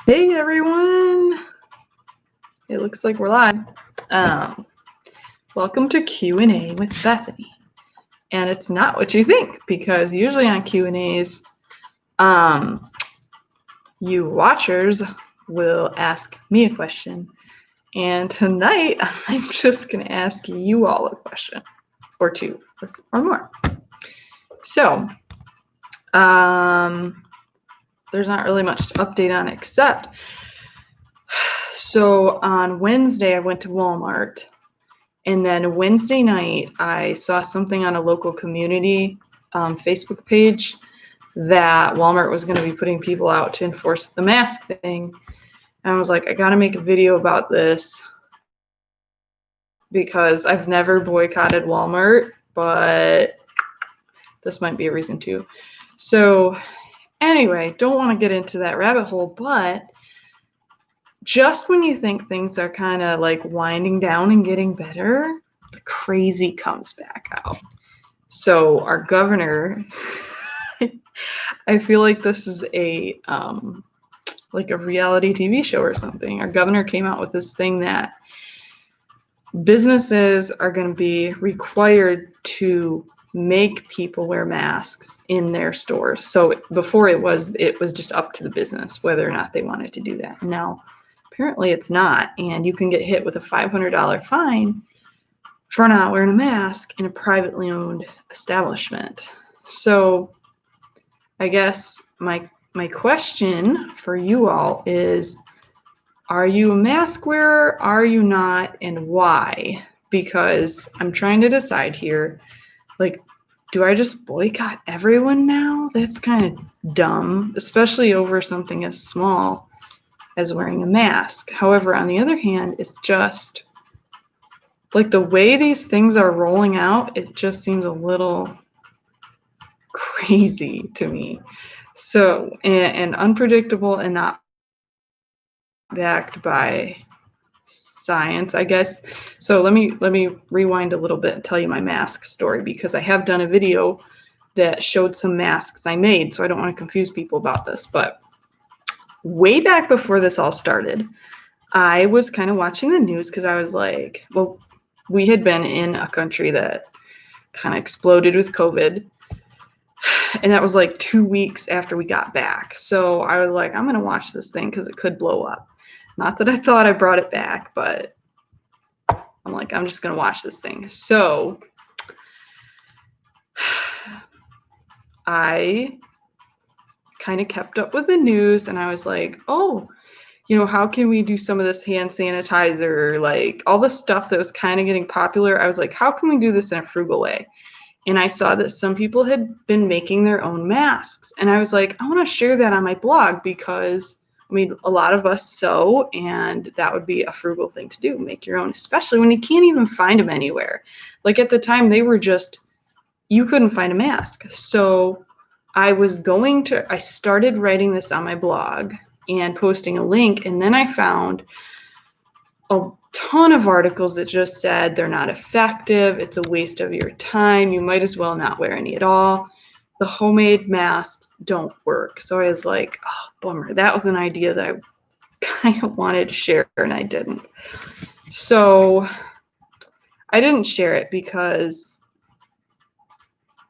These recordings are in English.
Hey everyone! It looks like we're live. Um, Welcome to Q&A with Bethany. And it's not what you think, because usually on Q&As, you watchers will ask me a question. And tonight, I'm just going to ask you all a question, or two, or more. So, there's not really much to update on except, so on Wednesday, I went to Walmart. And then Wednesday night, I saw something on a local community Facebook page that Walmart was going to be putting people out to enforce the mask thing. And I was like, I got to make a video about this because I've never boycotted Walmart, but this might be a reason to. So anyway, don't want to get into that rabbit hole, but just when you think things are kind of like winding down and getting better, the crazy comes back out. So our governor, I feel like this is a like a reality TV show or something. Our governor came out with this thing that businesses are going to be required to make people wear masks in their stores. So before it was just up to the business whether or not they wanted to do that. Now, apparently it's not, and you can get hit with a $500 fine for not wearing a mask in a privately owned establishment. So I guess my question for you all is, are you a mask wearer? Are you not? And why? Because I'm trying to decide here, like, do I just boycott everyone now? That's kind of dumb, especially over something as small as wearing a mask. However, on the other hand, it's just like the way these things are rolling out, it just seems a little crazy to me. So, and unpredictable and not backed by science, I guess. So let me rewind a little bit and tell you my mask story, because I have done a video that showed some masks I made, so I don't want to confuse people about this. But way back before this all started, I was kind of watching the news because I was like, well, we had been in a country that kind of exploded with COVID. And that was like 2 weeks after we got back. So I was like, I'm going to watch this thing because it could blow up. Not that I thought I brought it back, but I'm like, I'm just going to watch this thing. So I kind of kept up with the news, and I was like, oh, you know, how can we do some of this hand sanitizer, like all the stuff that was kind of getting popular. I was like, how can we do this in a frugal way? And I saw that some people had been making their own masks. And I was like, I want to share that on my blog because, I mean, a lot of us sew, and that would be a frugal thing to do, make your own, especially when you can't even find them anywhere. Like at the time, they were just, you couldn't find a mask. So I started writing this on my blog and posting a link. And then I found a ton of articles that just said they're not effective, it's a waste of your time, you might as well not wear any at all, the homemade masks don't work. So I was like, oh, bummer. That was an idea that I kind of wanted to share, and I didn't. So I didn't share it because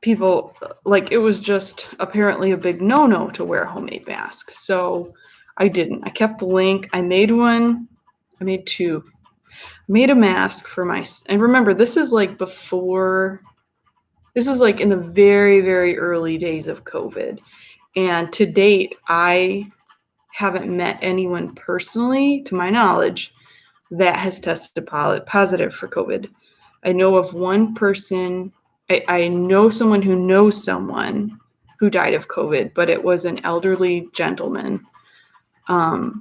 people, like, it was just apparently a big no-no to wear a homemade mask. So I didn't. I kept the link. I made one. I made two. Made a mask for and remember, this is like in the very, very early days of COVID. And to date, I haven't met anyone personally, to my knowledge, that has tested positive for COVID. I know of one person, I know someone who knows someone who died of COVID, but it was an elderly gentleman.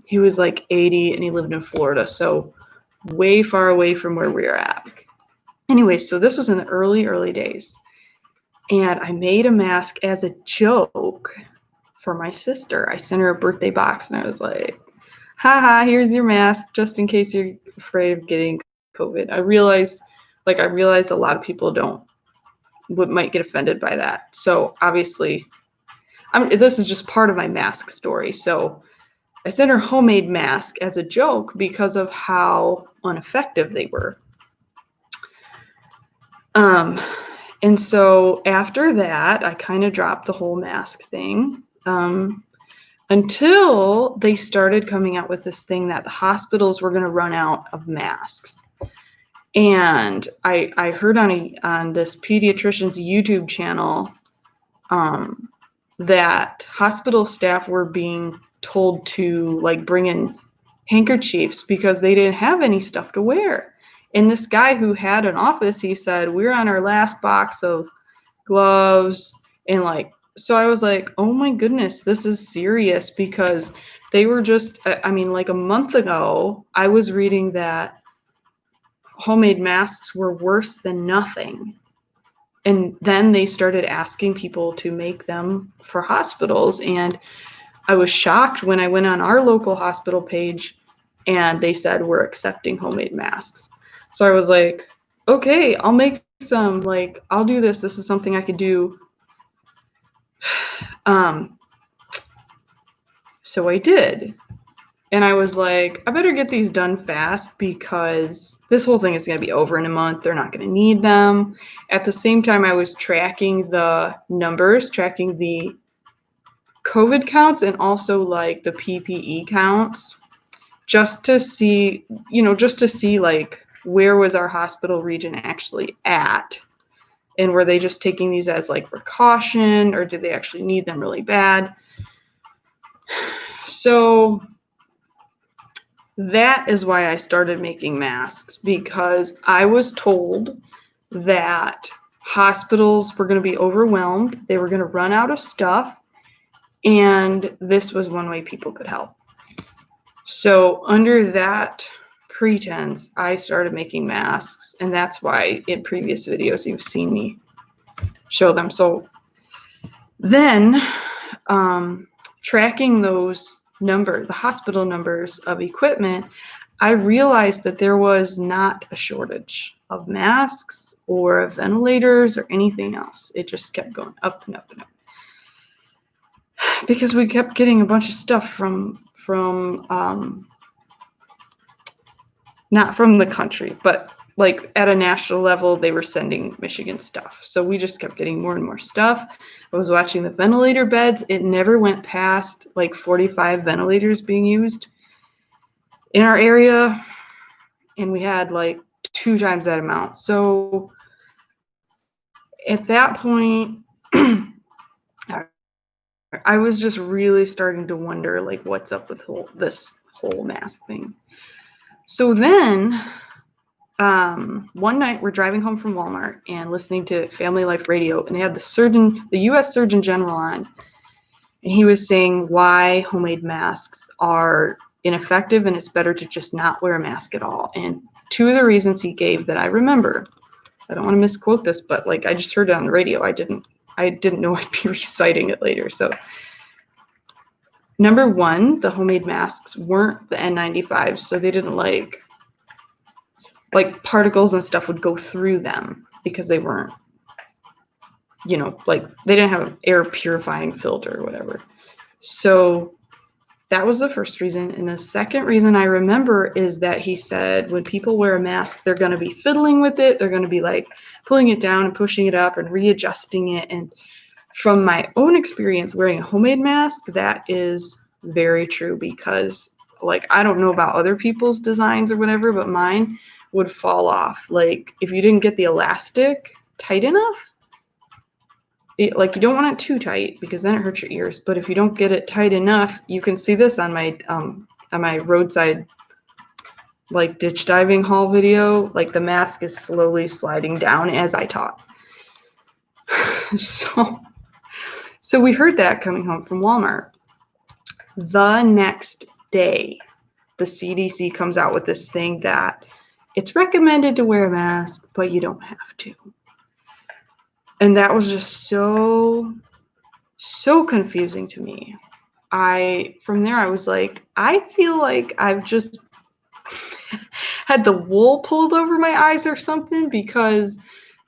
He was like 80 and he lived in Florida. So way far away from where we're at. Anyway, so this was in the early days. And I made a mask as a joke for my sister. I sent her a birthday box and I was like, haha, here's your mask just in case you're afraid of getting COVID. I realized a lot of people might get offended by that. So obviously, this is just part of my mask story. So I sent her homemade mask as a joke because of how ineffective they were. And so after that, I kind of dropped the whole mask thing until they started coming out with this thing that the hospitals were going to run out of masks. And I heard on this pediatrician's YouTube channel that hospital staff were being told to like bring in handkerchiefs because they didn't have any stuff to wear. And this guy who had an office, he said, we're on our last box of gloves. And like, so I was like, oh my goodness, this is serious, because they were just, I mean, like a month ago, I was reading that homemade masks were worse than nothing. And then they started asking people to make them for hospitals. And I was shocked when I went on our local hospital page and they said, we're accepting homemade masks. So I was like, okay, I'll make some, like, I'll do this. This is something I could do. So I did. And I was like, I better get these done fast because this whole thing is going to be over in a month. They're not going to need them. At the same time, I was tracking the numbers, tracking the COVID counts and also like the PPE counts, just to see, like where was our hospital region actually at? And were they just taking these as like precaution, or did they actually need them really bad? So that is why I started making masks, because I was told that hospitals were going to be overwhelmed. They were going to run out of stuff. And this was one way people could help. So under that pretense, I started making masks. And that's why in previous videos, you've seen me show them. So then tracking those the hospital numbers of equipment, I realized that there was not a shortage of masks or of ventilators or anything else. It just kept going up and up and up, because we kept getting a bunch of stuff from not from the country, but like at a national level, they were sending Michigan stuff. So we just kept getting more and more stuff. I was watching the ventilator beds. It never went past like 45 ventilators being used in our area. And we had like 2 times that amount. So at that point, I was just really starting to wonder, like, what's up with this whole mask thing. So then one night we're driving home from Walmart and listening to Family Life Radio, and they had the U.S. Surgeon General on, and he was saying why homemade masks are ineffective and it's better to just not wear a mask at all. And 2 of the reasons he gave that I remember, I don't want to misquote this, but like I just heard it on the radio. I didn't know I'd be reciting it later. So number 1, the homemade masks weren't the N95s, so they didn't like particles and stuff would go through them because they weren't, like they didn't have an air purifying filter or whatever. So that was the first reason. And the second reason I remember is that he said when people wear a mask, they're going to be fiddling with it. They're going to be like pulling it down and pushing it up and readjusting it. And from my own experience wearing a homemade mask, that is very true, because like, I don't know about other people's designs or whatever, but mine would fall off. Like if you didn't get the elastic tight enough, like you don't want it too tight because then it hurts your ears. But if you don't get it tight enough, you can see this on my roadside like ditch diving haul video. Like the mask is slowly sliding down as I talk. So we heard that coming home from Walmart. The next day, the CDC comes out with this thing that it's recommended to wear a mask, but you don't have to. And that was just so confusing to me. From there, I was like, I feel like I've just had the wool pulled over my eyes or something, because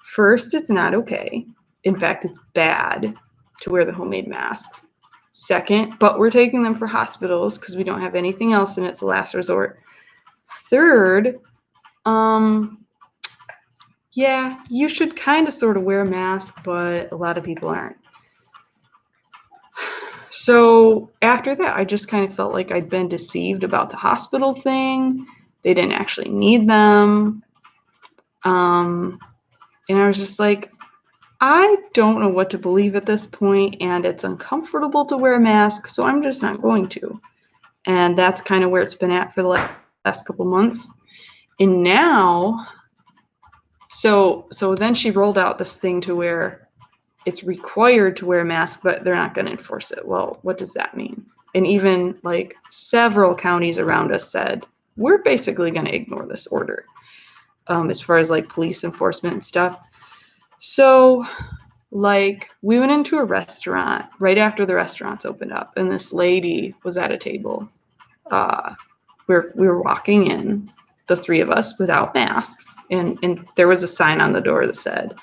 first, it's not okay. In fact, it's bad to wear the homemade masks. Second, but we're taking them for hospitals because we don't have anything else and it's a last resort. Third, yeah, you should kind of sort of wear a mask, but a lot of people aren't. So after that, I just kind of felt like I'd been deceived about the hospital thing. They didn't actually need them. And I was just like, I don't know what to believe at this point, and it's uncomfortable to wear a mask, so I'm just not going to. And that's kind of where it's been at for the last couple months. And now, so then she rolled out this thing to where it's required to wear a mask, but they're not going to enforce it. Well, what does that mean? And even like several counties around us said, we're basically going to ignore this order as far as like police enforcement and stuff. So like we went into a restaurant right after the restaurants opened up, and this lady was at a table. We were walking in, the three of us, without masks, and there was a sign on the door that said,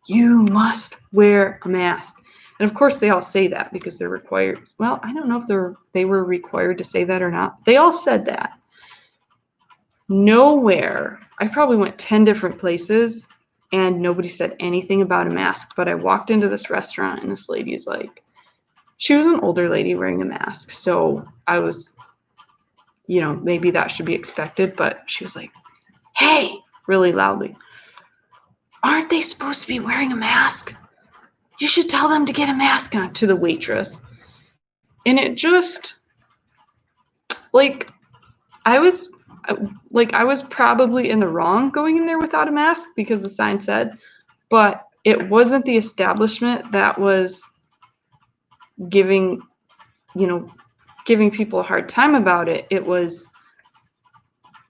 "You must wear a mask." And of course, they all say that because they're required. Well, I don't know if they were required to say that or not. They all said that. Nowhere. I probably went 10 different places and nobody said anything about a mask. But I walked into this restaurant and this lady's like, she was an older lady wearing a mask. So I was, maybe that should be expected. But she was like, "Hey," really loudly, "aren't they supposed to be wearing a mask? You should tell them to get a mask on," to the waitress. And it just, like, I was probably in the wrong going in there without a mask because the sign said, but it wasn't the establishment that was giving people a hard time about it. It was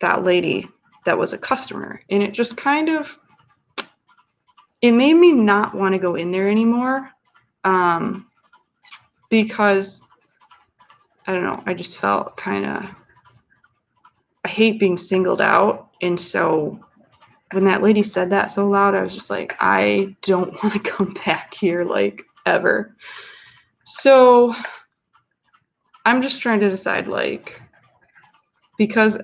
that lady that was a customer. And it just kind of, it made me not want to go in there anymore because, I don't know, I just felt kind of, I hate being singled out. And so when that lady said that so loud, I was just like, I don't want to come back here, like, ever. So I'm just trying to decide, like, because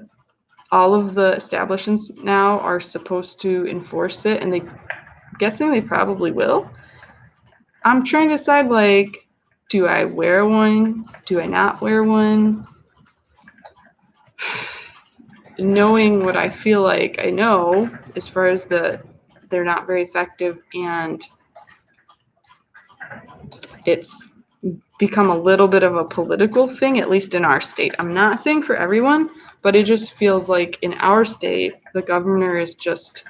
all of the establishments now are supposed to enforce it, and guessing they probably will. I'm trying to decide, like, do I wear one? Do I not wear one? Knowing what I feel like I know, as far as they're not very effective, and it's become a little bit of a political thing, at least in our state. I'm not saying for everyone, but it just feels like in our state, the governor is just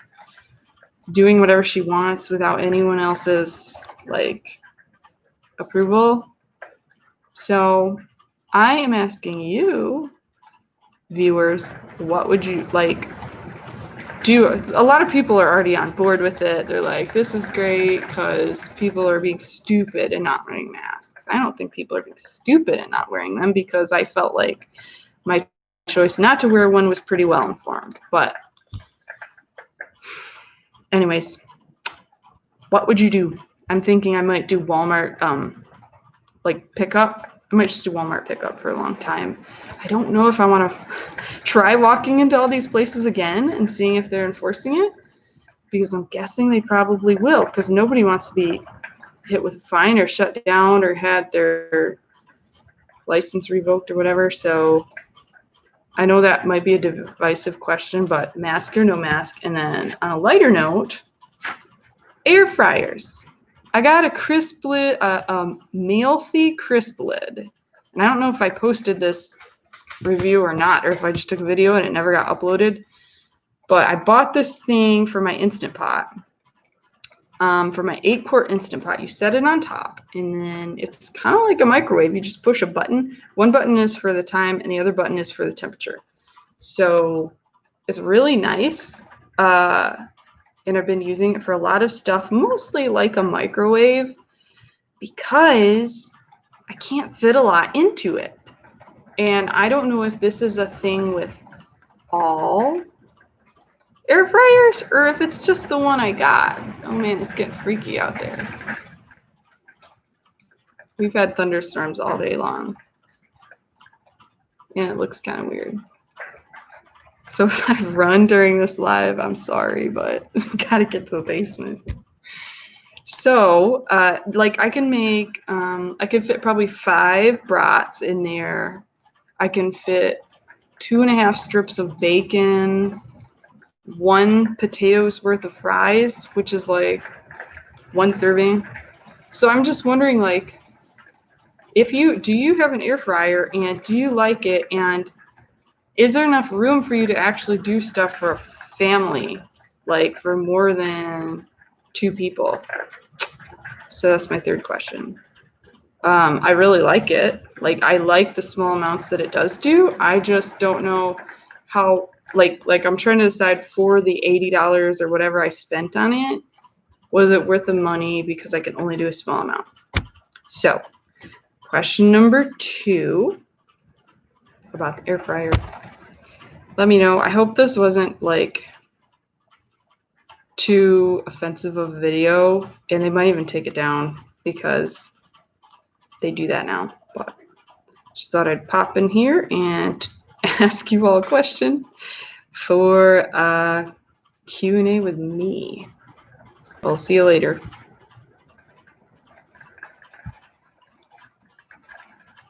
doing whatever she wants without anyone else's, like, approval. So I am asking you, viewers, what would you like do? A lot of people are already on board with it. They're like, this is great because people are being stupid and not wearing masks. I don't think people are being stupid and not wearing them, because I felt like my choice not to wear one was pretty well informed. But anyways, what would you do? I'm thinking I might do Walmart like pickup. I might just do Walmart pickup for a long time. I don't know if I want to try walking into all these places again and seeing if they're enforcing it, because I'm guessing they probably will, because nobody wants to be hit with a fine or shut down or had their license revoked or whatever. So I know that might be a divisive question, but mask or no mask? And then on a lighter note, air fryers. I got a crisp lid, Mealthy crisp lid. And I don't know if I posted this review or not, or if I just took a video and it never got uploaded. But I bought this thing for my Instant Pot. For my 8-quart Instant Pot, you set it on top, and then it's kind of like a microwave. You just push a button. One button is for the time, and the other button is for the temperature. So it's really nice. And I've been using it for a lot of stuff, mostly like a microwave, because I can't fit a lot into it. And I don't know if this is a thing with all air fryers or if it's just the one I got. Oh man, it's getting freaky out there. We've had thunderstorms all day long. And it looks kind of weird. So if I run during this live, I'm sorry, but gotta get to the basement. So, like I can make, I can fit probably 5 brats in there. I can fit 2.5 strips of bacon, 1 potato's worth of fries, which is like 1 serving. So I'm just wondering, like, do you have an air fryer and do you like it? And is there enough room for you to actually do stuff for a family, like for more than 2 people? So that's my third question. I really like it. Like I like the small amounts that it does do. I just don't know how, like I'm trying to decide for the $80 or whatever I spent on it, was it worth the money because I can only do a small amount? So question number 2 about the air fryer. Let me know. I hope this wasn't like too offensive of a video, and they might even take it down because they do that now. But just thought I'd pop in here and ask you all a question for Q&A with me. I'll see you later.